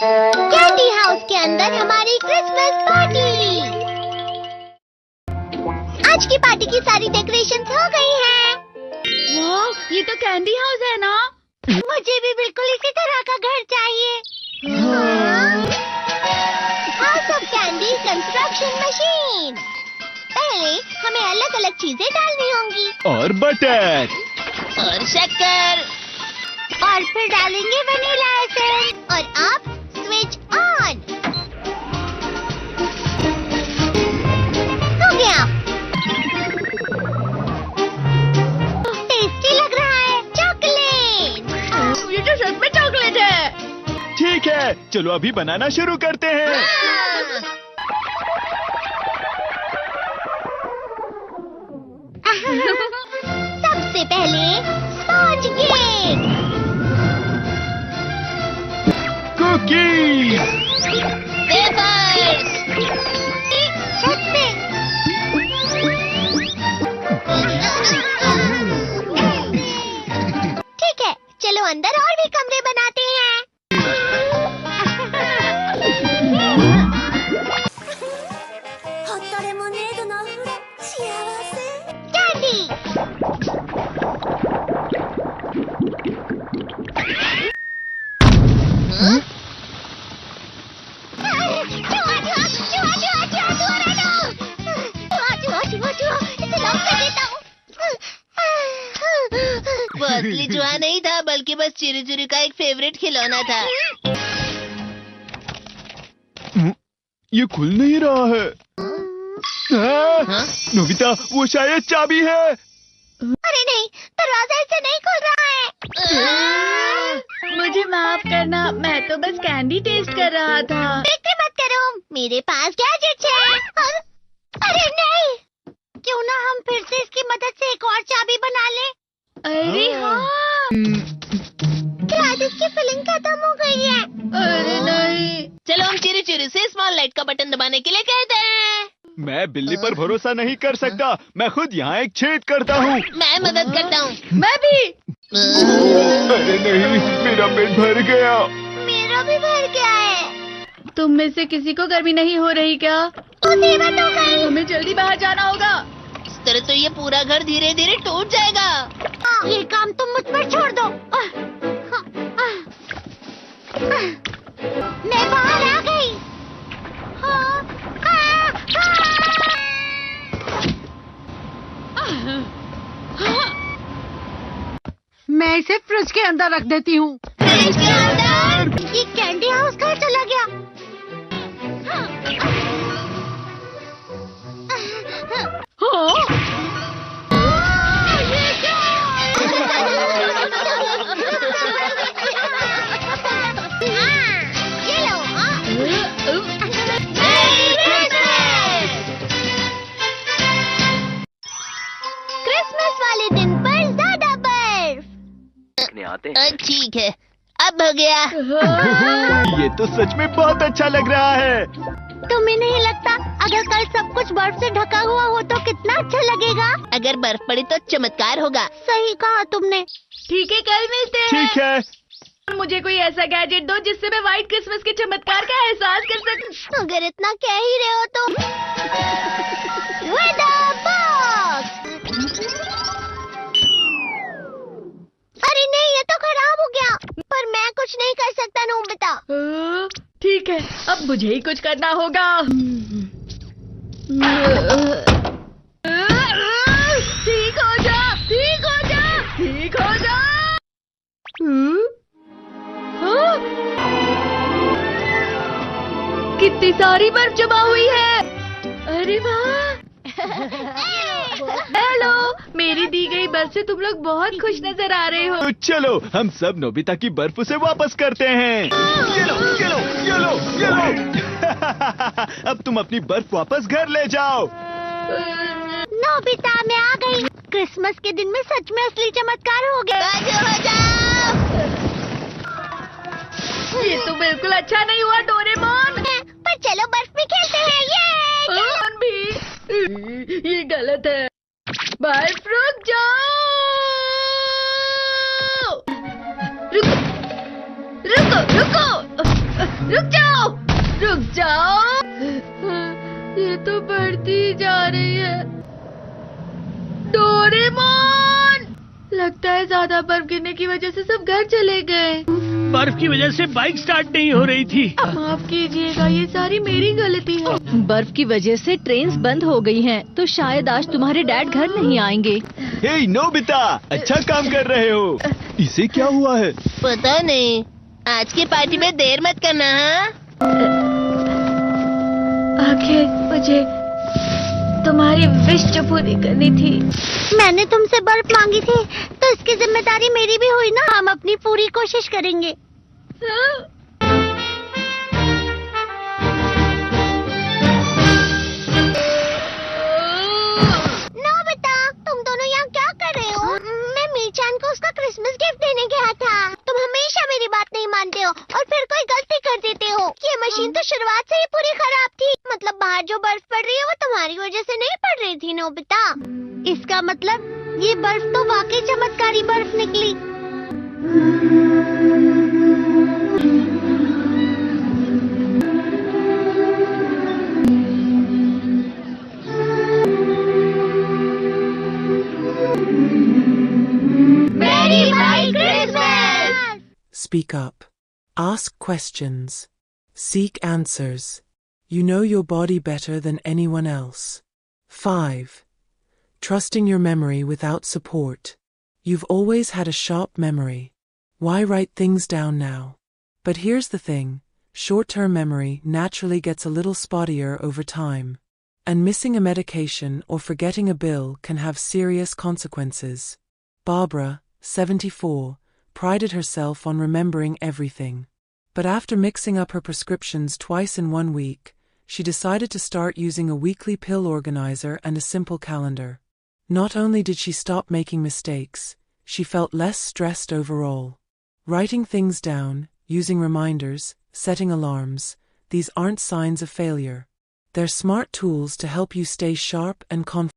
Candy house के अंदर हमारी क्रिसमस पार्टी। आज की पार्टी की सारी डेकोरेशंस हो गई हैं। वाह, ये तो कैंडी हाउस है ना? मुझे भी बिल्कुल इसी तरह का घर चाहिए। House of candy construction machine. पहले हमें अलग अलग चीजें डालनी होंगी और बटर और शक्कर, और फिर डालेंगे वनीला एसेंस और आप स्विच ऑन। हो गया। टेस्टी लग रहा है। चॉकलेट। ये तो सच में चॉकलेट है। ठीक है, चलो अभी बनाना शुरू करते हैं। सबसे पहले स्पॉन्ज केक, कुकीज, वेफर्स, छत पे। ठीक है, चलो अंदर और भी कमरे बनाते हैं। कैंडी। वो असली चूहा नहीं था, बल्कि बस चिरी चिरी का एक फेवरेट खिलौना था। ये खुल नहीं रहा है। नोबिता, वो शायद चाबी है। अरे नहीं, दरवाजा ऐसे नहीं खुल रहा है। मुझे माफ करना, मैं तो बस कैंडी टेस्ट कर रहा था। फिक्र मत करो, मेरे पास गैजेट्स है। अरे नहीं, क्यों ना हम फिर से इसकी मदद से एक और चाबी बना लें। अरे हाँ। शायद इसकी फिलिंग खत्म हो गई है। अरे नहीं। चलो हम चिरी चिरी से स्मॉल लाइट का बटन दबाने के लिए कहते हैं। मैं बिल्ली पर भरोसा नहीं कर सकता। मैं खुद यहाँ एक छेद करता हूँ। मैं मदद करता हूँ। मैं भी। अरे नहीं, मेरा पेट भर गया। मेरा भी भर गया है। तुम में से किसी को गर्मी नहीं हो रही क्या? मुसीबत हो गई। हमें जल्दी बाहर जाना होगा। इस तरह तो ये पूरा घर धीरे धीरे टूट जाएगा। ये काम तुम मुझ पर छोड़ दो। मैं बाहर आ गई। मैं इसे फ्रिज के अंदर रख देती हूँ। फ्रिज के अंदर? ये कैंडी हाउस कहाँ चला गया? ये क्या? ये लो। क्रिसमस वाले दिन पर ज्यादा बर्फ। ठीक है, अब हो गया। ये तो सच में बहुत अच्छा लग रहा है। तुम्हें नहीं लगता अगर कल सब कुछ बर्फ से ढका हुआ हो तो कितना अच्छा लगेगा? अगर बर्फ पड़ी तो चमत्कार होगा। सही कहा तुमने। ठीक है, कल मिलते हैं। ठीक है। मुझे कोई ऐसा गैजेट दो जिससे मैं व्हाइट क्रिसमस के चमत्कार का एहसास कर सकूं। अगर इतना कह ही रहे हो तो वेदर बॉक्स। अरे नहीं, ये तो खराब हो गया। पर मैं कुछ नहीं कर सकता नोबिता। ठीक है, अब मुझे ही कुछ करना होगा। ठीक हो जा, ठीक हो जा, ठीक हो जा। कितनी सारी बर्फ जमा हुई है। अरे वाह। हेलो, मेरी दी गई बर्फ से तुम लोग बहुत खुश नजर आ रहे हो। तो चलो हम सब नोबिता की बर्फ उसे वापस करते हैं। ये लो, ये लो, ये लो, ये लो। अब तुम अपनी बर्फ वापस घर ले जाओ। नोबिता, मैं आ गई। क्रिसमस के दिन में सच में असली चमत्कार हो गया। बाजू हो जाओ। ये तो बिल्कुल अच्छा नहीं हुआ डोरेमोन। पर चलो बर्फ में खेलते हैं। ये कौन भी? ये गलत है। बर्फ रुक जाओ। रुको रुको रुको। रुक जाओ, रुक जाओ। ये तो बढ़ती जा रही है। डोरेमोन, लगता है ज्यादा बर्फ गिरने की वजह से सब घर चले गए। बर्फ की वजह से बाइक स्टार्ट नहीं हो रही थी। माफ कीजिएगा, ये सारी मेरी गलती है। बर्फ की वजह से ट्रेन्स बंद हो गई हैं, तो शायद आज तुम्हारे डैड घर नहीं आएंगे। हे नोबिता, अच्छा काम कर रहे हो। इसे क्या हुआ है? पता नहीं, आज की पार्टी में देर मत करना। हाँ, आखिर मुझे तुम्हारी विश जो पूरी करनी थी। मैंने तुमसे बर्फ मांगी थी, तो इसकी जिम्मेदारी मेरी भी हुई ना। हम अपनी पूरी कोशिश करेंगे। नोबिता, तुम दोनों यहाँ क्या कर रहे हो? मैं मीरचान को उसका क्रिसमस गिफ्ट देने गया था। तुम हमेशा मेरी बात नहीं मानते हो और फिर कोई गलती कर देते हो। ये मशीन तो शुरुआत से ही पूरी खराब थी। मतलब बाहर जो बर्फ पड़ रही है वो तुम्हारी वजह से नहीं पड़ रही थी नोबिता। इसका मतलब ये बर्फ तो वाकई चमत्कारी बर्फ निकली। मेरी भाई Christmas. Speak up. Ask questions. Seek answers. You know your body better than anyone else. 5. Trusting your memory without support. You've always had a sharp memory. Why write things down now? But here's the thing. Short-term memory naturally gets a little spottier over time. And missing a medication or forgetting a bill can have serious consequences. Barbara, 74, prided herself on remembering everything. But after mixing up her prescriptions twice in 1 week, she decided to start using a weekly pill organizer and a simple calendar. Not only did she stop making mistakes, she felt less stressed overall. Writing things down, using reminders, setting alarms, these aren't signs of failure. They're smart tools to help you stay sharp and confident.